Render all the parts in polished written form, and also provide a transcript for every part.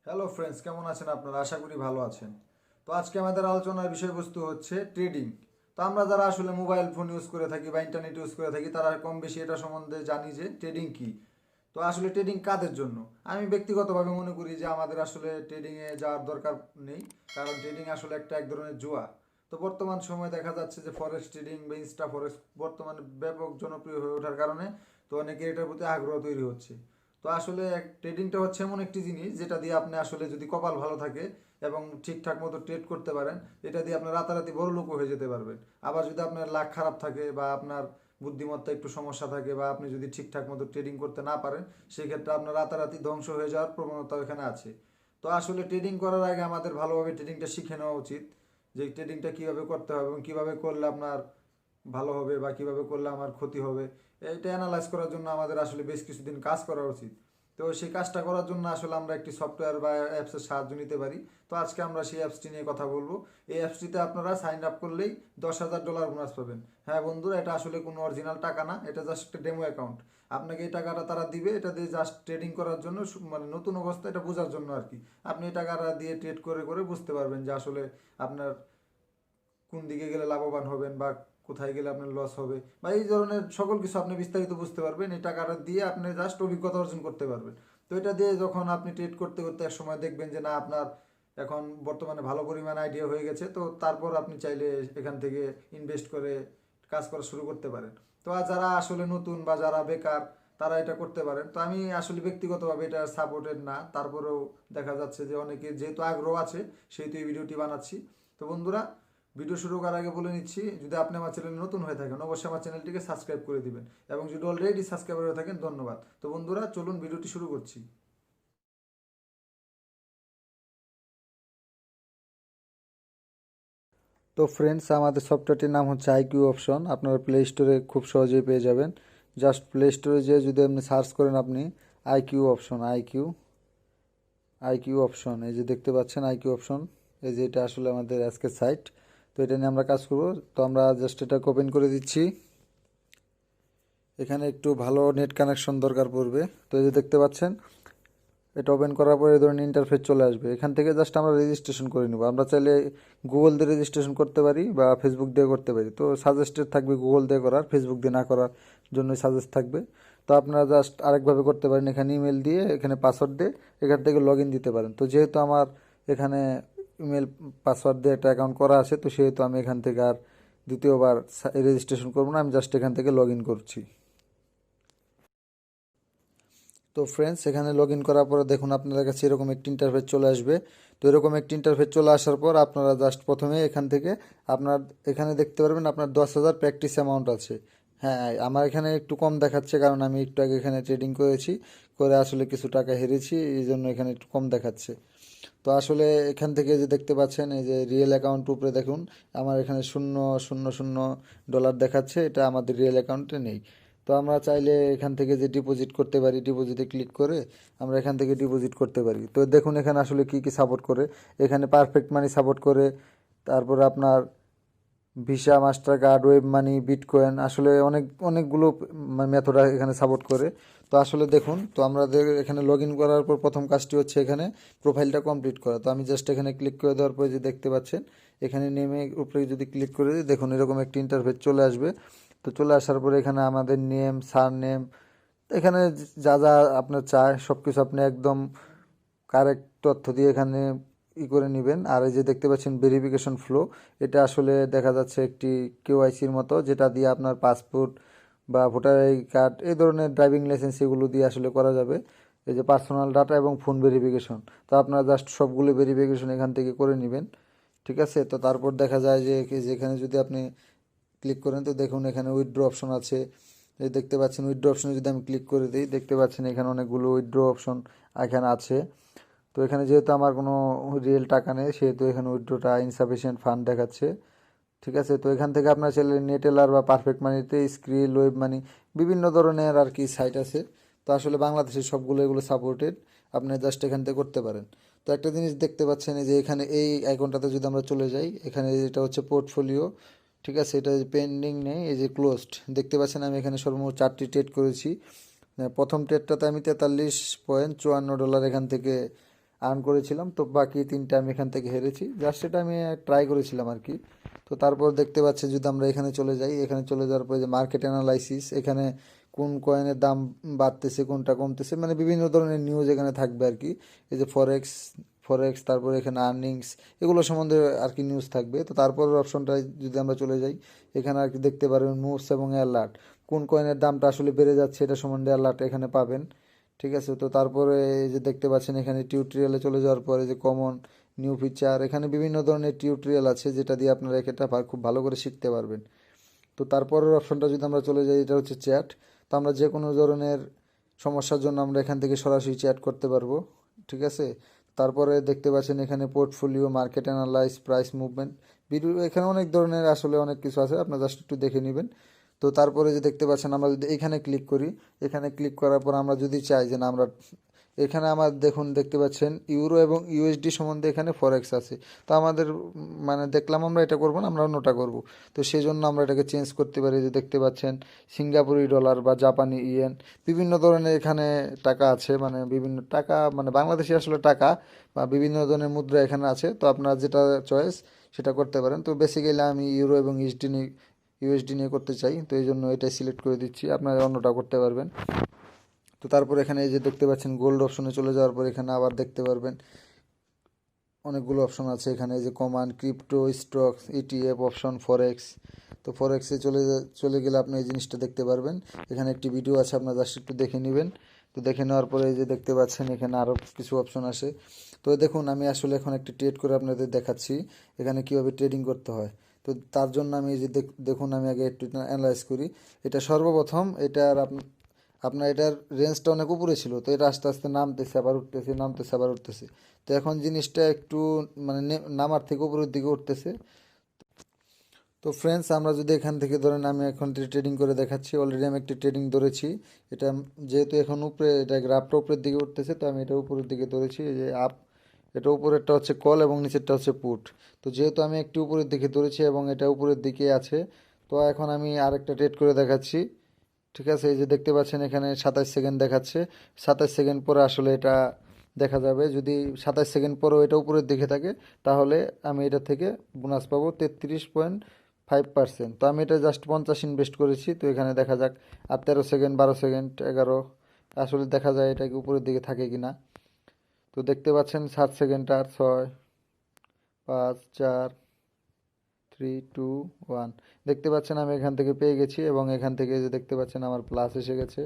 Hello friends, কেমন আছেন আপনারা? আশা করি ভালো আছেন। তো আজকে আমাদের আলোচনার বিষয়বস্তু হচ্ছে ট্রেডিং। তো আমরা যারা আসলে মোবাইল ফোন ইউজ করে থাকি বা ইন্টারনেট ইউজ করে থাকি তারা কম বেশি এটা সম্বন্ধে জানি যে ট্রেডিং কি। তো আসলে ট্রেডিং কাদের জন্য? আমি ব্যক্তিগতভাবে মনে করি যে আমাদের আসলে ট্রেডিংয়ে যাওয়ার দরকার নেই, কারণ ট্রেডিং আসলে এক ধরনের জুয়া। তো বর্তমান সময়ে দেখা যাচ্ছে যে ফরেক্স ট্রেডিং বা ইনস্টা ফরেক্স বর্তমানে ব্যাপক জনপ্রিয় হয়ে ওঠার কারণে তো অনেকে এটার প্রতি আগ্রহ তৈরি হচ্ছে। তো আসলে ট্রেডিংটা হচ্ছে এমন একটি জিনিস যেটা দিয়ে আপনি আসলে যদি কপাল ভালো থাকে এবং ঠিকঠাক মতো ট্রেড করতে পারেন, এটা দিয়ে আপনি রাতারাতি বড় লোক হয়ে যেতে পারবেন। আবার যদি আপনার লাক খারাপ থাকে বা আপনার বুদ্ধিমত্তা একটু সমস্যা থাকে বা আপনি যদি ঠিকঠাক মতো ট্রেডিং করতে না পারেন, সেই ক্ষেত্রে আপনার রাতারাতি ধ্বংস হয়ে যাওয়ার প্রবণতা এখানে আছে। তো আসলে ট্রেডিং করার আগে আমাদের ভালোভাবে ট্রেডিংটা শিখে নেওয়া উচিত, যে ট্রেডিংটা কীভাবে করতে হবে এবং কীভাবে করলে আপনার ভালো হবে বা কীভাবে করলে আমার ক্ষতি হবে। এটা অ্যানালাইজ করার জন্য আমাদের আসলে বেশ কিছুদিন কাজ করা উচিত। তো সেই কাজটা করার জন্য আসলে আমরা একটি সফটওয়্যার বা অ্যাপসের সাহায্য নিতে পারি। তো আজকে আমরা সেই অ্যাপসটি নিয়ে কথা বলবো। এই অ্যাপসটিতে আপনারা সাইন আপ করলেই $10,000 বোনাস পাবেন। হ্যাঁ বন্ধুরা, এটা আসলে কোনো অরিজিনাল টাকা না, এটা জাস্ট একটা ডেমো অ্যাকাউন্ট। আপনাকে এই টাকাটা তারা দিবে, এটা দিয়ে জাস্ট ট্রেডিং করার জন্য, মানে নতুন অবস্থা এটা বোঝার জন্য আর কি। আপনি এই টাকাটা দিয়ে ট্রেড করে করে বুঝতে পারবেন যে আসলে আপনার কোন দিকে গেলে লাভবান হবেন বা কোথায় গেলে আপনার লস হবে বা এই ধরনের সকল কিছু আপনি বিস্তারিত বুঝতে পারবেন। এই টাকাটা দিয়ে আপনি জাস্ট অভিজ্ঞতা অর্জন করতে পারবেন। তো এটা দিয়ে যখন আপনি ট্রেড করতে করতে এক সময় দেখবেন যে না, আপনার এখন বর্তমানে ভালো পরিমাণ আইডিয়া হয়ে গেছে, তো তারপর আপনি চাইলে এখান থেকে ইনভেস্ট করে কাজ করা শুরু করতে পারেন। তো আর যারা আসলে নতুন বা যারা বেকার তারা এটা করতে পারেন। তো আমি আসলে ব্যক্তিগতভাবে এটা সাপোর্টেড না, তারপরেও দেখা যাচ্ছে যে অনেকের যেহেতু আগ্রহ আছে সেহেতু এই ভিডিওটি বানাচ্ছি। তো বন্ধুরা, ভিডিও শুরু করার আগে বলে নিচ্ছি, যদি আপনি আমার চ্যানেলে নতুন হয়ে থাকেন অবশ্যই আমার চ্যানেলটিকে সাবস্ক্রাইব করে দিবেন, এবং যদি অলরেডি সাবস্ক্রাইবার হয়ে থাকেন ধন্যবাদ। তো বন্ধুরা, চলুন ভিডিওটি শুরু করছি। তো ফ্রেন্ডস, আমাদের সফটওয়্যারটির নাম হচ্ছে আইকিউ অপশন। আপনারা প্লে স্টোরে খুব সহজেই পেয়ে যাবেন। জাস্ট প্লে স্টোরে যেয়ে যদি আপনি সার্চ করেন আপনি IQ option, IQ IQ option, এই যে দেখতে পাচ্ছেন আইকিউ অপশন, এই যে এটা আসলে আমাদের আজকের সাইট। তো এটা নিয়ে আমরা কাজ করব। তো আমরা জাস্ট এটাকে ওপেন করে দিচ্ছি। এখানে একটু ভালো নেট কানেকশন দরকার পড়বে। তো এই যে দেখতে পাচ্ছেন, এটা ওপেন করার পরে এই ধরনের ইন্টারফেস চলে আসবে। এখান থেকে জাস্ট আমরা রেজিস্ট্রেশন করে নেব। আমরা চাইলে গুগল দিয়ে রেজিস্ট্রেশন করতে পারি বা ফেসবুক দিয়ে করতে পারি। তো সাজেস্টেড থাকবে গুগল দিয়ে করার, ফেসবুক দিয়ে না করার জন্যই সাজেস্ট থাকবে। তো আপনারা জাস্ট আরেকভাবে করতে পারেন, এখানে ইমেল দিয়ে, এখানে পাসওয়ার্ড দিয়ে এখান থেকে লগ ইন দিতে পারেন। তো যেহেতু আমার এখানে ইমেল পাসওয়ার্ড দিয়ে একটা অ্যাকাউন্ট করা আছে, তো সেহেতু আমি এখান থেকে আর দ্বিতীয়বার রেজিস্ট্রেশন করবো না, আমি জাস্ট এখান থেকে লগ ইন করছি। তো ফ্রেন্ডস, এখানে লগ ইন করার পরে দেখুন আপনাদের কাছে এরকম একটি ইন্টারফেস চলে আসবে। তো এরকম একটি ইন্টারফেস চলে আসার পর আপনারা জাস্ট প্রথমে এখান থেকে আপনার এখানে দেখতে পারবেন আপনার 10,000 প্র্যাকটিস অ্যামাউন্ট আছে। হ্যাঁ, আমার এখানে একটু কম দেখাচ্ছে, কারণ আমি একটু আগে এখানে ট্রেডিং করেছি, করে আসলে কিছু টাকা হেরেছি, এই জন্য এখানে একটু কম দেখাচ্ছে। তো আসলে এখান থেকে যে দেখতে পাচ্ছেন, এই যে রিয়েল অ্যাকাউন্ট উপরে দেখুন, আমার এখানে 0.00 ডলার দেখাচ্ছে, এটা আমাদের রিয়েল অ্যাকাউন্টে নেই। তো আমরা চাইলে এখান থেকে যে ডিপোজিট করতে পারি, ডিপোজিটে ক্লিক করে আমরা এখান থেকে ডিপোজিট করতে পারি। তো দেখুন এখানে আসলে কি কি সাপোর্ট করে। এখানে পারফেক্ট মানি সাপোর্ট করে, তারপরে আপনার visa, master card, web money, bitcoin, আসলে অনেকগুলো মেথড এখানে সাপোর্ট করে। তো আসলে দেখুন, তো আমাদের এখানে লগ ইন করার পর প্রথম কাজটি হচ্ছে এখানে প্রোফাইলটা কমপ্লিট করা। তো আমি জাস্ট এখানে ক্লিক করে দেওয়ার পরে যে দেখতে পাচ্ছেন, এখানে নেমে উপরে যদি ক্লিক করে দিই, দেখুন এরকম একটি ইন্টারফেস চলে আসবে। তো চলে আসার পরে এখানে আমাদের নেম, সার নেম, এখানে যা যা আপনার চায় সব কিছু আপনি একদম কারেক্ট তথ্য দিয়ে এখানে করে নেবেন। আর এই যে দেখতে পাচ্ছেন ভেরিফিকেশন ফ্লো, এটা আসলে দেখা যাচ্ছে একটি কেওয়াইসির মতো, যেটা দিয়ে আপনার পাসপোর্ট বা ভোটার আই কার্ড, এই ধরনের ড্রাইভিং লাইসেন্স এগুলো দিয়ে আসলে করা যাবে। এই যে পার্সোনাল ডাটা এবং ফোন ভেরিফিকেশন, তো আপনারা জাস্ট সবগুলো ভেরিফিকেশন এখান থেকে করে নেবেন। ঠিক আছে, তো তারপর দেখা যায় যে যেখানে যদি আপনি ক্লিক করেন, তো দেখুন এখানে উইথড্র অপশন আছে। এই দেখতে পাচ্ছেন উইথড্র অপশনে যদি আমি ক্লিক করে দিই, দেখতে পাচ্ছেন এখানে অনেকগুলো উইথড্র অপশন এখানে আছে। তো এখানে যেহেতু আমার কোনো রিয়েল টাকা নেই, সেহেতু এখানে উইথড্রটা ইনসাফিসিয়েন্ট ফান্ড দেখাচ্ছে। ঠিক আছে, তো এখান থেকে আপনার চাইলে নেটেলার বা পারফেক্ট মানিতে, স্ক্রিল, ওয়েব মানি, বিভিন্ন ধরনের আর কি সাইট আছে। তো আসলে বাংলাদেশের সবগুলো এগুলো সাপোর্টেড, আপনি জাস্ট এখান থেকে করতে পারেন। তো একটা জিনিস দেখতে পাচ্ছেন, এই যে এখানে এই আইকনটাতে যদি আমরা চলে যাই, এখানে এটা হচ্ছে পোর্টফোলিও। ঠিক আছে, এটা পেন্ডিং নেই, এই যে ক্লোজড দেখতে পাচ্ছেন, আমি এখানে সর্বমোট 4টি ট্রেড করেছি। প্রথম ট্রেডটাতে আমি $43.54 এখান থেকে আর্ন করেছিলাম। তো বাকি 3টা আমি এখান থেকে হেরেছি, জাস্ট এটা আমি ট্রাই করেছিলাম আর কি। তো তারপর দেখতে পাচ্ছি যদি আমরা এখানে চলে যাই, এখানে চলে যাওয়ার পরে যে মার্কেট অ্যানালাইসিস, এখানে কোন কয়েনের দাম বাড়তেছে কোনটা কমতেছে, মানে বিভিন্ন ধরনের নিউজ এখানে থাকবে আর কি। এই যে ফরেক্স ফরেক্স তারপরে এখানে আর্নিংস, এগুলো সম্বন্ধে আর কি নিউজ থাকবে। তো তারপরের অপশনটায় যদি আমরা চলে যাই, এখানে আর কি দেখতে পারবেন মুভস এবং অ্যালার্ট, কোন কয়েনের দামটা আসলে বেড়ে যাচ্ছে এটা সম্বন্ধে অ্যালার্ট এখানে পাবেন। ঠিক আছে, তো তারপরে এই যে দেখতে পাচ্ছেন এখানে টিউটোরিয়ালে চলে যাওয়ার পরে যে কমন নিউ ফিচার, এখানে বিভিন্ন ধরনের টিউটোরিয়াল আছে যেটা দিয়ে আপনারা এটা খুব ভালো করে শিখতে পারবেন। তো তারপরের অপশনটা যদি আমরা চলে যাই, এটা হচ্ছে চ্যাট। তো আমরা যে কোনো ধরনের সমস্যার জন্য আমরা এখান থেকে সরাসরি চ্যাট করতে পারবো। ঠিক আছে, তারপরে দেখতে পাচ্ছেন এখানে portfolio, market analyse, price movement, video, এখানে অনেক ধরনের আসলে অনেক কিছু আছে, আপনারা জাস্ট একটু দেখে নেবেন। তো তারপরে যে দেখতে পাচ্ছেন আমরা যদি এখানে ক্লিক করি, এখানে ক্লিক করার পর আমরা যদি চাই যে না আমরা এখানে আমার দেখুন দেখতে পাচ্ছেন ইউরো এবং ইউএসডি সম্বন্ধে এখানে ফরেক্স আছে। তো আমাদের মানে দেখলাম আমরা এটা করব না, আমরা অন্যটা করব। তো সেই জন্য আমরা এটাকে চেঞ্জ করতে পারি। যে দেখতে পাচ্ছেন সিঙ্গাপুরি ডলার বা জাপানি ইয়েন, বিভিন্ন ধরনের এখানে টাকা আছে, মানে বিভিন্ন টাকা, মানে বাংলাদেশি আসলে টাকা বা বিভিন্ন ধরনের মুদ্রা এখানে আছে। তো আপনার যেটা চয়েস সেটা করতে পারেন। তো বেসিক্যালি আমি ইউরো এবং ইউএসডি নিয়ে করতে চাই, তো এই জন্য এটাই সিলেক্ট করে দিচ্ছি, আপনারা অন্যটা করতে পারবেন। তো তারপর এখানে এই যে দেখতে পাচ্ছেন গোল্ড অপশনে চলে যাওয়ার পর এখানে আবার দেখতে পারবেন অনেকগুলো অপশন আছে এখানে, এই যে command, crypto, stocks, ETF option, forex. তো ফরেক্সে চলে গেলে আপনি এই জিনিসটা দেখতে পারবেন। এখানে একটি ভিডিও আছে, আপনারা জাস্ট একটু দেখে নেবেন। তো দেখে নেওয়ার পরে এই যে দেখতে পাচ্ছেন এখানে আরও কিছু অপশন আসে। তো দেখুন আমি আসলে এখন একটি ট্রেড করে আপনাদের দেখাচ্ছি এখানে কীভাবে ট্রেডিং করতে হয়। তো তার জন্য আমি এই যে দেখুন আমি আগে একটু অ্যানালাইজ করি। এটা সর্বপ্রথম এটার আপনার এটার রেঞ্জটা অনেক উপরে ছিল, তো এটা আস্তে আস্তে নামতেছে আবার উঠতেছে, নামতেছে আবার উঠতেছে। তো এখন জিনিসটা একটু মানে নামার থেকে উপরের দিকে উঠতেছে। তো ফ্রেন্ডস আমরা যদি এখান থেকে ধরেন আমি এখন ট্রেডিং করে দেখাচ্ছি, অলরেডি আমি একটি ট্রেডিং ধরেছি। এটা যেহেতু এখন উপরে এটা গ্রাফটা উপরের দিকে উঠতেছে, তো আমি এটা উপরের দিকে ধরেছি, এই যে আপ, এটা উপরেরটা হচ্ছে কল এবং নিচেরটা হচ্ছে পুট। তো যেহেতু আমি একটি উপরের দিকে ধরেছি এবং এটা উপরের দিকে আছে, তো এখন আমি আরেকটা ট্রেড করে দেখাচ্ছি। ঠিক আছে, এই যে দেখতে পাচ্ছেন এখানে 27 সেকেন্ড দেখাচ্ছে। 27 সেকেন্ড পরে আসলে এটা দেখা যাবে, যদি 27 সেকেন্ড পরেও এটা উপরের দিকে থাকে তাহলে আমি এটা থেকে বোনাস পাবো 33.5%। তো আমি এটা জাস্ট 50 ইনভেস্ট করেছি। তো এখানে দেখা যাক আর 13 সেকেন্ড, 12 সেকেন্ড, 11, আসলে দেখা যায় এটা কি উপরের দিকে থাকে কিনা। তো দেখতে পাচ্ছেন 7 সেকেন্ড, আর 6, 5, 4, 3, 2, 1, দেখতে পাচ্ছেন আমি এখান থেকে পেয়ে গেছি এবং এখান থেকে যে দেখতে পাচ্ছেন আমার প্লাস এসে গেছে।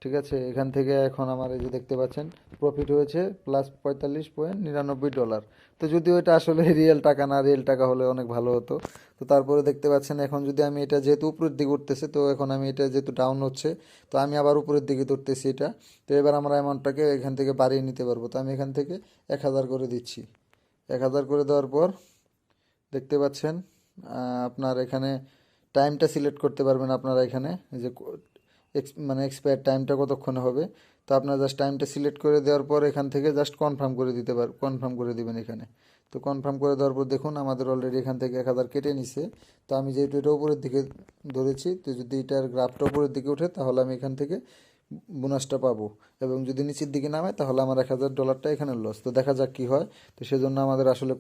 ঠিক আছে, এখান থেকে এখন আমার এই যে দেখতে পাচ্ছেন প্রফিট হয়েছে +45.99 ডলার। তো যদিও এটা আসলে রিয়েল টাকা না, রিয়েল টাকা হলে অনেক ভালো হতো। তো তারপরে দেখতে পাচ্ছেন এখন যদি আমি এটা যেহেতু উপরের দিকে উঠতেছে, তো এখন আমি এটা যেহেতু ডাউন হচ্ছে, তো আমি আবার উপরের দিকে ধরতেছি এটা। তো এবার আমরা অ্যামাউন্টটাকে এখান থেকে বাড়িয়ে নিতে পারবো। তো আমি এখান থেকে 1000 করে দিচ্ছি। 1000 করে দেওয়ার পর দেখতে পাচ্ছেন আপনার এখানে টাইমটা সিলেক্ট করতে পারবেন আপনারা এখানে, এই যে মানে এক্সপায়ার টাইমটা কতক্ষণে হবে। তো আপনারা জাস্ট টাইমটা সিলেক্ট করে দেওয়ার পর এখান থেকে জাস্ট কনফার্ম করে কনফার্ম করে দিবেন এখানে। তো কনফার্ম করে দেওয়ার পর দেখুন আমাদের অলরেডি এখান থেকে 1000 কেটে নিছে। তো আমি যেহেতু এটা উপরের দিকে ধরেছি, তো যদি এটার গ্রাফটা উপরের দিকে ওঠে তাহলে আমি এখান থেকে বোনাসটা পাবো, এবং যদি নিচের দিকে নামে তাহলে আমার 1000 ডলারটা এখানে লস। তো দেখা যাক কি হয়। তো সেজন্য আমাদের আসলে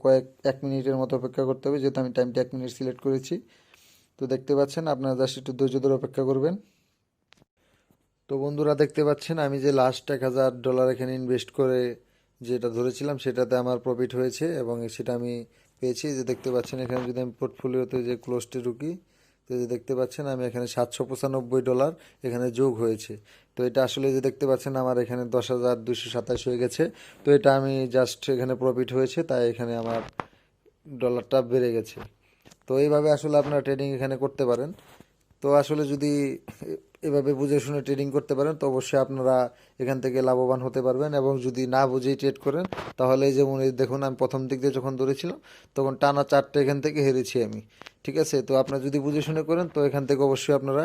1 মিনিটের মতো অপেক্ষা করতে হবে, যেহেতু আমি টাইমটা 1 মিনিট সিলেক্ট করেছি। তো দেখতে পাচ্ছেন আপনারা জাস্ট একটু ধৈর্য ধরে অপেক্ষা করবেন। তো বন্ধুরা দেখতে পাচ্ছেন আমি যে লাস্ট 1000 ডলার এখানে ইনভেস্ট করে যেটা ধরেছিলাম সেটাতে আমার প্রফিট হয়েছে এবং সেটা আমি পেয়েছি। যে দেখতে পাচ্ছেন এখানে যদি আমি পোর্টফোলিওতে যে ক্লোজটে ঢুকি, তো যে দেখতে পাচ্ছেন আমি এখানে 795 ডলার এখানে যোগ হয়েছে। তো এটা আসলে যে দেখতে পাচ্ছেন আমার এখানে 10,227 হয়ে গেছে। তো এটা আমি জাস্ট এখানে প্রফিট হয়েছে তাই এখানে আমার ডলারটা বেড়ে গেছে। তো এইভাবে আসলে আপনারা ট্রেডিং এখানে করতে পারেন। তো আসলে যদি এভাবে বুঝে শুনে ট্রেডিং করতে পারেন তো অবশ্যই আপনারা এখান থেকে লাভবান হতে পারবেন, এবং যদি না বুঝেই ট্রেড করেন তাহলে যেমন এই দেখুন আমি প্রথম দিক দিয়ে যখন ধরেছিলাম তখন টানা 4টে এখান থেকে হেরেছি আমি। ঠিক আছে, তো আপনারা যদি বুঝে শুনে করেন তো এখান থেকে অবশ্যই আপনারা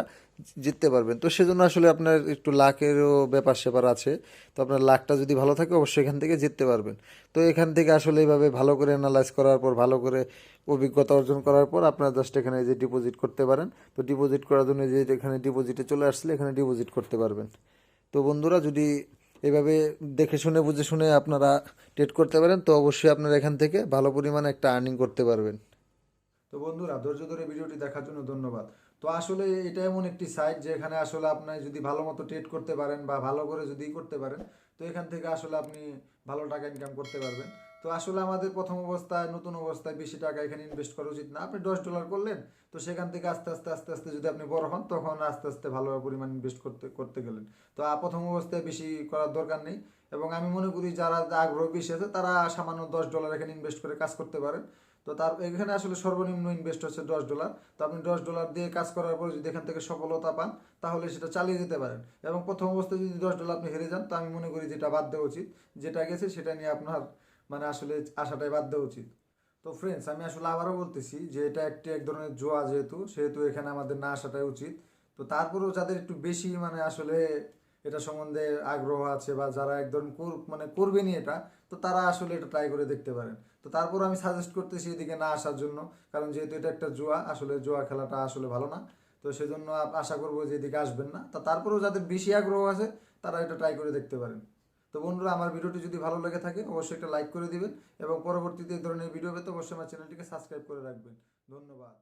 জিততে পারবেন। তো সেজন্য আসলে আপনার একটু লাকেরও ব্যাপার স্যাপার আছে। তো আপনার লাকটা যদি ভালো থাকে অবশ্যই এখান থেকে জিততে পারবেন। তো এখান থেকে আসলে এইভাবে ভালো করে অ্যানালাইজ করার পর, ভালো করে অভিজ্ঞতা অর্জন করার পর আপনারা জাস্ট এখানে যে ডিপোজিট করতে পারেন। তো ডিপোজিট করার জন্য যে এখানে ডিপোজিটে চলে আসলে এখানে ডিপোজিট করতে পারবেন। তো বন্ধুরা যদি এভাবে দেখে শুনে বুঝে শুনে আপনারা ট্রেড করতে পারেন, তো অবশ্যই আপনারা এখান থেকে ভালো পরিমাণে একটা আর্নিং করতে পারবেন। তো বন্ধুরা, ধৈর্য ধরে ভিডিওটি দেখার জন্য ধন্যবাদ। তো আসলে এটা এমন একটি সাইট যেখানে আসলে আপনি যদি ভালো মতো ট্রেড করতে পারেন বা ভালো করে যদি করতে পারেন, তো এখান থেকে আসলে আপনি ভালো টাকা ইনকাম করতে পারবেন। তো আসলে আমাদের প্রথম অবস্থায়, নতুন অবস্থায় বেশি টাকা এখানে ইনভেস্ট করা উচিত না। আপনি $10 করলেন, তো সেখান থেকে আস্তে আস্তে আস্তে আস্তে যদি আপনি বড় হন, তখন আস্তে আস্তে ভালো পরিমাণ ইনভেস্ট করতে করতে গেলেন। তো প্রথম অবস্থায় বেশি করার দরকার নেই। এবং আমি মনে করি যারা আগ্রহ বেশি আছে তারা সামান্য $10 এখানে ইনভেস্ট করে কাজ করতে পারেন। তো তার এখানে আসলে সর্বনিম্ন ইনভেস্ট হচ্ছে $10। তো আপনি $10 দিয়ে কাজ করার পর যদি এখান থেকে সফলতা পান, তাহলে সেটা চালিয়ে যেতে পারেন। এবং প্রথম অবস্থায় যদি $10 আপনি হেরে যান, তো আমি মনে করি যেটা বাদ দেওয়া উচিত। যেটা গেছে সেটা নিয়ে আপনার মানে আসলে আশাটাই বাদ দেওয়া উচিত। তো ফ্রেন্ডস, আমি আসলে আবারও বলতেছি যে এটা এক ধরনের জুয়া, যেহেতু সেহেতু এখানে আমাদের না আসাটাই উচিত। তো তারপরেও যাদের একটু বেশি মানে আসলে এটা সম্বন্ধে আগ্রহ আছে বা যারা একদম মানে করবেনই এটা, তো তারা আসলে এটা ট্রাই করে দেখতে পারেন। তো তারপর আমি সাজেস্ট করতেছি এদিকে না আসার জন্য, কারণ যেহেতু এটা একটা জুয়া, আসলে জুয়া খেলাটা আসলে ভালো না। তো সেজন্য আশা করবো যে এদিকে আসবেন না। তা তারপরেও যাদের বেশি আগ্রহ আছে তারা এটা ট্রাই করে দেখতে পারেন। তো বন্ধুরা, আমার ভিডিওটি যদি ভালো লেগে থাকে অবশ্যই একটা লাইক করে দিবেন এবং পরবর্তীতে এই ধরনের ভিডিও পেতে অবশ্যই আমার চ্যানেলটিকে সাবস্ক্রাইব করে রাখবেন। ধন্যবাদ।